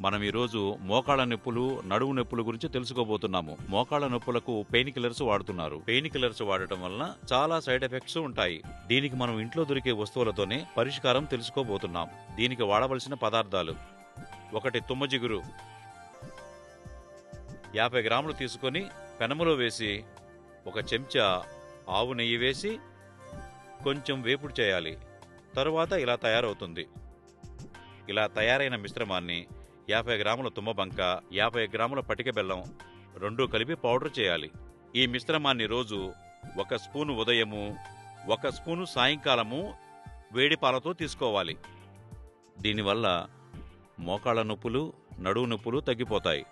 మనం ఈరోజు మోకాళ్ళ నొప్పులు, నడుము నొప్పుల గురించి తెలుసుకోబోతున్నాము. మోకాళ్ళ నొప్పులకు పెయిన్ కిల్లర్స్ వాడుతున్నారు. పెయిన్ కిల్లర్స్ వాడటం వలన చాలా సైడ్ ఎఫెక్ట్స్ ఉంటాయి. దీనికి మనం ఇంట్లో దొరికే వస్తువులతోనే పరిష్కారం తెలుసుకోబోతున్నాం. దీనికి వాడవలసిన పదార్థాలు: 1 తుమ్మజిగురు 50 గ్రాములు తీసుకొని పెనములో వేసి 1 చెంచా ఆవు నెయ్యి వేసి కొంచెం వేపుడు చేయాలి. తరువాత ఇలా తయారవుతుంది. ఇలా తయారైన మిశ్రమాన్ని 50 గ్రాముల తుమ్మబంక, 50 గ్రాముల పటిక బెల్లం రెండూ కలిపి పౌడర్ చేయాలి. ఈ మిశ్రమాన్ని రోజు 1 స్పూను ఉదయము, 1 స్పూను సాయంకాలము వేడి పాలతో తీసుకోవాలి. దీనివల్ల మోకాళ్ళ నొప్పులు, నడుము నొప్పులు తగ్గిపోతాయి.